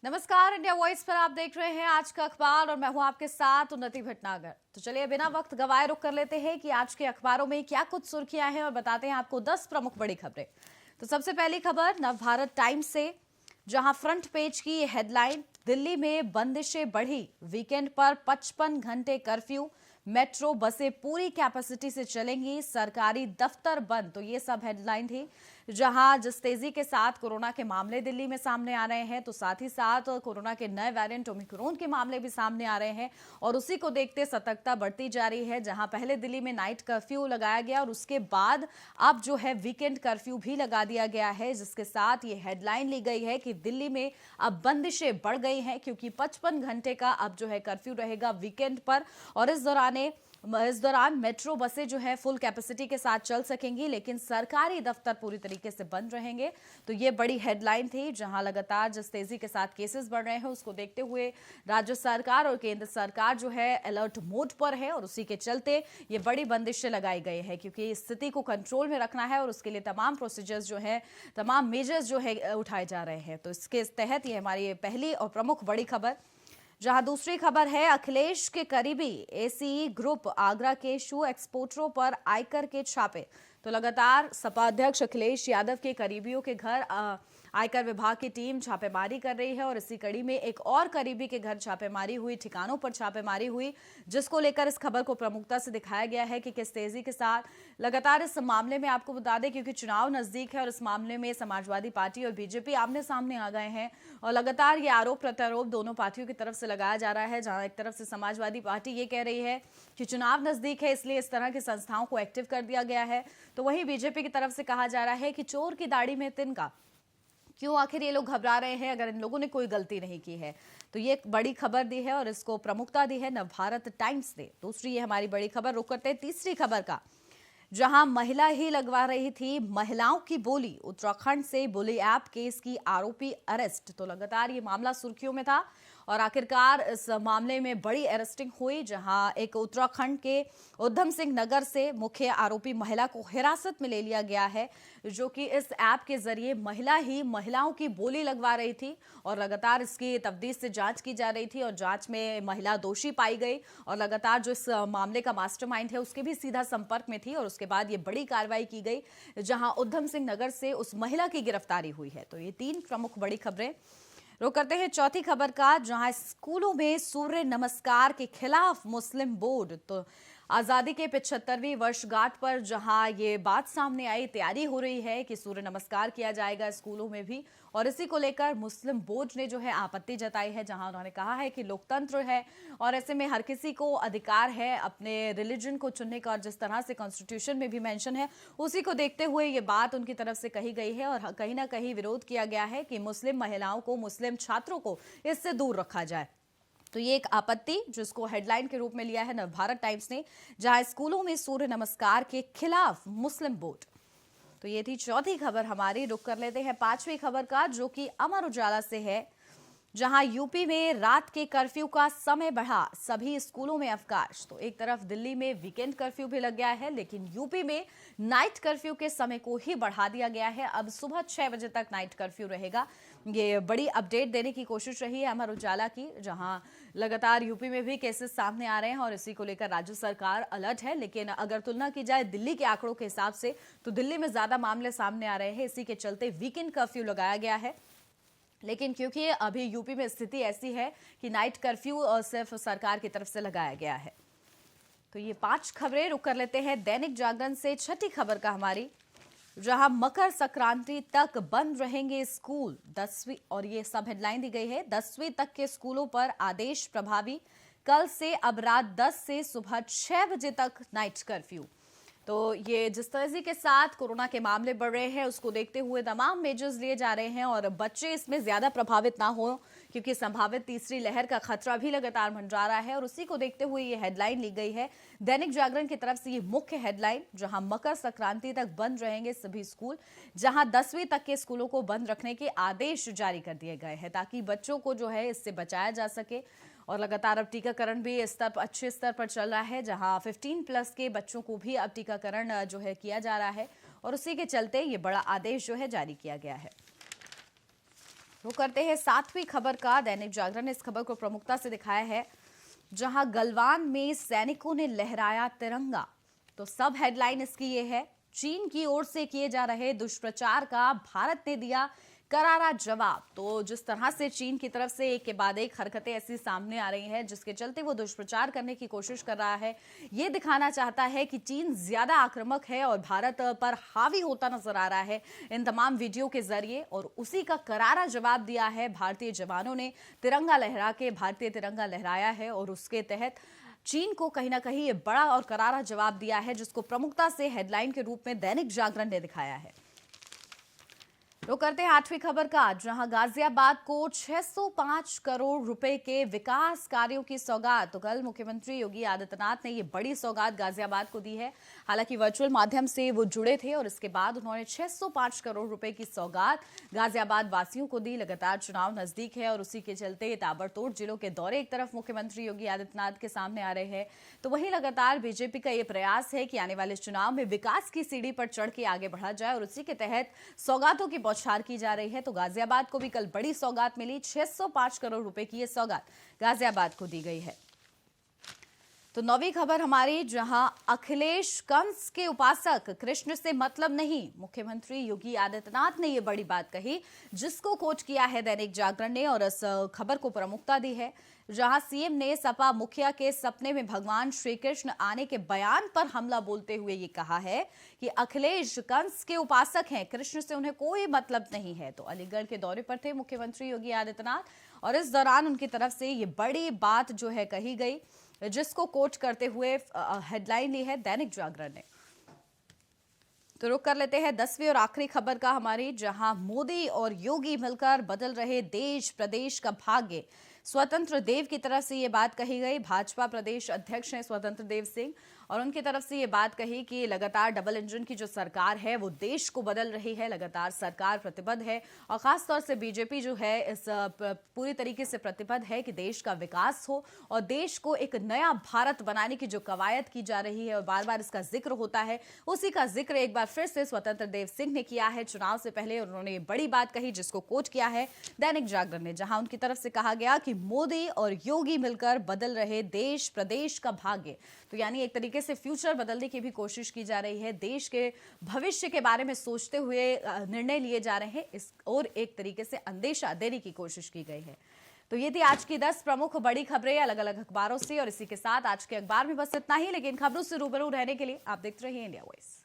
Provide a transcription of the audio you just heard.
नमस्कार, India voice पर आप देख रहे हैं आज का अखबार और मैं हूं आपके साथ उन्नति भटनागर। तो चलिए बिना वक्त गवाए रुक कर लेते हैं कि आज के अखबारों में क्या कुछ सुर्खियां हैं और बताते हैं आपको 10 प्रमुख बड़ी खबरें। तो सबसे पहली खबर नवभारत टाइम्स से, जहां फ्रंट पेज की हेडलाइन, दिल्ली में बंदिशें बढ़ी, वीकेंड पर 55 घंटे कर्फ्यू, मेट्रो बसें पूरी कैपेसिटी से चलेंगी, सरकारी दफ्तर बंद। तो ये सब हेडलाइन थी। जहां जिस तेजी के साथ कोरोना के मामले दिल्ली में सामने आ रहे हैं, तो साथ ही साथ कोरोना के नए वेरिएंट ओमिक्रॉन के मामले भी सामने आ रहे हैं और उसी को देखते सतर्कता बढ़ती जा रही है। जहां पहले दिल्ली में नाइट कर्फ्यू लगाया गया और उसके बाद अब जो है वीकेंड कर्फ्यू भी लगा दिया गया है, जिसके साथ ये हेडलाइन ली गई है कि दिल्ली में अब बंदिशें बढ़ गई हैं क्योंकि 55 घंटे का अब जो है कर्फ्यू रहेगा वीकेंड पर। और इस दौरान मेट्रो बसें जो है फुल कैपेसिटी के साथ चल सकेंगी, लेकिन सरकारी दफ्तर पूरी तरीके से बंद रहेंगे। तो ये बड़ी हेडलाइन थी। जहां लगातार जिस तेजी के साथ केसेस बढ़ रहे हैं उसको देखते हुए राज्य सरकार और केंद्र सरकार जो है अलर्ट मोड पर है और उसी के चलते ये बड़ी बंदिशें लगाई गई है क्योंकि स्थिति को कंट्रोल में रखना है और उसके लिए तमाम प्रोसीजर्स जो है, तमाम मेजर्स जो है उठाए जा रहे हैं। तो इसके तहत ये हमारी पहली और प्रमुख बड़ी खबर। जहां दूसरी खबर है, अखिलेश के करीबी एसीई ग्रुप आगरा के शू एक्सपोर्टरों पर आयकर के छापे। तो लगातार सपा अध्यक्ष अखिलेश यादव के करीबियों के घर आयकर विभाग की टीम छापेमारी कर रही है और इसी कड़ी में एक और करीबी के घर छापेमारी हुई, ठिकानों पर छापेमारी हुई, जिसको लेकर इस खबर को प्रमुखता से दिखाया गया है कि किस तेजी के साथ लगातार इस मामले में, आपको बता दें क्योंकि चुनाव नजदीक है और इस मामले में समाजवादी पार्टी और बीजेपी आमने सामने आ गए हैं और लगातार ये आरोप प्रत्यारोप दोनों पार्टियों की तरफ से लगाया जा रहा है। जहां एक तरफ से समाजवादी पार्टी ये कह रही है कि चुनाव नजदीक है इसलिए इस तरह की संस्थाओं को एक्टिव कर दिया गया है, तो वहीं बीजेपी की तरफ से कहा जा रहा है कि चोर की दाढ़ी में तिनका, क्यों आखिर ये लोग घबरा रहे हैं अगर इन लोगों ने कोई गलती नहीं की है। तो ये एक बड़ी खबर दी है और इसको प्रमुखता दी है नवभारत टाइम्स ने। दूसरी ये हमारी बड़ी खबर। रुक करते हैं तीसरी खबर का, जहां महिला ही लगवा रही थी महिलाओं की बोली, उत्तराखंड से बुली ऐप केस की आरोपी अरेस्ट। तो लगातार ये मामला सुर्खियों में था और आखिरकार इस मामले में बड़ी अरेस्टिंग हुई, जहां एक उत्तराखंड के उधम सिंह नगर से मुख्य आरोपी महिला को हिरासत में ले लिया गया है, जो कि इस ऐप के जरिए महिला ही महिलाओं की बोली लगवा रही थी और लगातार इसकी तफ्तीश से जांच की जा रही थी और जांच में महिला दोषी पाई गई और लगातार जो इस मामले का मास्टरमाइंड है उसके भी सीधा संपर्क में थी और उसके बाद ये बड़ी कार्रवाई की गई, जहां उधम सिंह नगर से उस महिला की गिरफ्तारी हुई है। तो ये तीन प्रमुख बड़ी खबरें। रुक करते हैं चौथी खबर का, जहां स्कूलों में सूर्य नमस्कार के खिलाफ मुस्लिम बोर्ड। तो आजादी के 75वीं वर्षगांठ पर जहां ये बात सामने आई, तैयारी हो रही है कि सूर्य नमस्कार किया जाएगा स्कूलों में भी, और इसी को लेकर मुस्लिम बोर्ड ने जो है आपत्ति जताई है, जहां उन्होंने कहा है कि लोकतंत्र है और ऐसे में हर किसी को अधिकार है अपने रिलीजन को चुनने का और जिस तरह से कॉन्स्टिट्यूशन में भी मेंशन है उसी को देखते हुए ये बात उनकी तरफ से कही गई है और कहीं ना कहीं विरोध किया गया है कि मुस्लिम महिलाओं को, मुस्लिम छात्रों को इससे दूर रखा जाए। तो ये एक आपत्ति जिसको हेडलाइन के रूप में लिया है नवभारत टाइम्स ने, जहां स्कूलों में सूर्य नमस्कार के खिलाफ मुस्लिम बोर्ड। तो ये थी चौथी खबर हमारी। रुक कर लेते हैं पांचवी खबर का, जो कि अमर उजाला से है, जहां यूपी में रात के कर्फ्यू का समय बढ़ा, सभी स्कूलों में अवकाश। तो एक तरफ दिल्ली में वीकेंड कर्फ्यू भी लग गया है, लेकिन यूपी में नाइट कर्फ्यू के समय को ही बढ़ा दिया गया है। अब सुबह 6 बजे तक नाइट कर्फ्यू रहेगा। ये बड़ी अपडेट देने की कोशिश रही है अमर उजाला की, जहां लगातार यूपी में भी केसेस सामने आ रहे हैं और इसी को लेकर राज्य सरकार अलर्ट है। लेकिन अगर तुलना की जाए दिल्ली के आंकड़ों के हिसाब से तो दिल्ली में ज्यादा मामले सामने आ रहे हैं, इसी के चलते वीकेंड कर्फ्यू लगाया गया है। लेकिन क्योंकि अभी यूपी में स्थिति ऐसी है कि नाइट कर्फ्यू सिर्फ सरकार की तरफ से लगाया गया है। तो ये 5 खबरें। रुक कर लेते हैं दैनिक जागरण से छठी खबर का हमारी, जहां मकर संक्रांति तक बंद रहेंगे स्कूल, 10वीं, और ये सब हेडलाइन दी गई है, 10वीं तक के स्कूलों पर आदेश प्रभावी, कल से अब रात 10 से सुबह 6 बजे तक नाइट कर्फ्यू। तो ये जिस तेजी के साथ कोरोना के मामले बढ़ रहे हैं उसको देखते हुए तमाम मेजर्स लिए जा रहे हैं और बच्चे इसमें ज्यादा प्रभावित ना हो, क्योंकि संभावित तीसरी लहर का खतरा भी लगातार मंडरा रहा है और उसी को देखते हुए ये हेडलाइन ली गई है दैनिक जागरण की तरफ से। ये मुख्य हेडलाइन, जहां मकर संक्रांति तक बंद रहेंगे सभी स्कूल, जहां 10वीं तक के स्कूलों को बंद रखने के आदेश जारी कर दिए गए हैं ताकि बच्चों को जो है इससे बचाया जा सके। और लगातार अब टीकाकरण भी अच्छे स्तर पर चल रहा है, जहां 15+ के बच्चों को भी अब टीकाकरण जो है किया जा रहा है और उसी के चलते ये बड़ा आदेश जो है जारी किया गया है। वो करते हैं सातवीं खबर का। दैनिक जागरण ने इस खबर को प्रमुखता से दिखाया है, जहां गलवान में सैनिकों ने लहराया तिरंगा। तो सब हेडलाइन इसकी ये है, चीन की ओर से किए जा रहे दुष्प्रचार का भारत ने दिया करारा जवाब। तो जिस तरह से चीन की तरफ से एक के बाद एक हरकतें ऐसी सामने आ रही हैं जिसके चलते वो दुष्प्रचार करने की कोशिश कर रहा है, ये दिखाना चाहता है कि चीन ज्यादा आक्रामक है और भारत पर हावी होता नजर आ रहा है इन तमाम वीडियो के जरिए। और उसी का करारा जवाब दिया है भारतीय जवानों ने। तिरंगा लहरा के भारतीय तिरंगा लहराया है और उसके तहत चीन को कहीं ना कहीं ये बड़ा और करारा जवाब दिया है, जिसको प्रमुखता से हेडलाइन के रूप में दैनिक जागरण ने दिखाया है। तो करते हैं आठवीं खबर का, जहां गाजियाबाद को 605 करोड़ रुपए के विकास कार्यों की सौगात। तो कल मुख्यमंत्री योगी आदित्यनाथ ने ये बड़ी सौगात गाजियाबाद को दी है। हालांकि वर्चुअल माध्यम से वो जुड़े थे और इसके बाद उन्होंने 605 करोड़ रुपए की सौगात गाजियाबाद वासियों को दी। लगातार चुनाव नजदीक है और उसी के चलते ताबड़तोड़ जिलों के दौरे एक तरफ मुख्यमंत्री योगी आदित्यनाथ के सामने आ रहे हैं, तो वहीं लगातार बीजेपी का ये प्रयास है कि आने वाले चुनाव में विकास की सीढ़ी पर चढ़ के आगे बढ़ा जाए और उसी के तहत सौगातों की बौछार की जा रही है। तो गाजियाबाद को भी कल बड़ी सौगात मिली, 605 करोड़ रुपए की ये सौगात गाजियाबाद को दी गई है। तो नौवीं खबर हमारी, जहां अखिलेश कंस के उपासक, कृष्ण से मतलब नहीं, मुख्यमंत्री योगी आदित्यनाथ ने यह बड़ी बात कही, जिसको कोट किया है दैनिक जागरण ने और इस खबर को प्रमुखता दी है। जहां सीएम ने सपा मुखिया के सपने में भगवान श्री कृष्ण आने के बयान पर हमला बोलते हुए ये कहा है कि अखिलेश कंस के उपासक हैं, कृष्ण से उन्हें कोई मतलब नहीं है। तो अलीगढ़ के दौरे पर थे मुख्यमंत्री योगी आदित्यनाथ और इस दौरान उनकी तरफ से ये बड़ी बात जो है कही गई, जिसको कोट करते हुए हेडलाइन ली है दैनिक जागरण ने। तो रुक कर लेते हैं 10वीं और आखिरी खबर का हमारी, जहां मोदी और योगी मिलकर बदल रहे देश प्रदेश का भाग्य। स्वतंत्र देव की तरफ से ये बात कही गई। भाजपा प्रदेश अध्यक्ष हैं स्वतंत्र देव सिंह और उनकी तरफ से ये बात कही कि लगातार डबल इंजन की जो सरकार है वो देश को बदल रही है। लगातार सरकार प्रतिबद्ध है और खासतौर से बीजेपी जो है इस पूरी तरीके से प्रतिबद्ध है कि देश का विकास हो और देश को एक नया भारत बनाने की जो कवायद की जा रही है और बार बार इसका जिक्र होता है, उसी का जिक्र एक बार फिर से स्वतंत्र देव सिंह ने किया है चुनाव से पहले। उन्होंने बड़ी बात कही जिसको कोट किया है दैनिक जागरण ने, जहां उनकी तरफ से कहा गया कि मोदी और योगी मिलकर बदल रहे देश प्रदेश का भाग्य। तो यानी एक तरीके से फ्यूचर बदलने की भी कोशिश की जा रही है, देश के भविष्य के बारे में सोचते हुए निर्णय लिए जा रहे हैं इस और एक तरीके से अंदेशा देने की कोशिश की गई है। तो ये थी आज की 10 प्रमुख बड़ी खबरें अलग अलग अखबारों से और इसी के साथ आज के अखबार में बस इतना ही। लेकिन खबरों से रूबरू रहने के लिए आप देखते रहिए इंडिया वॉइस।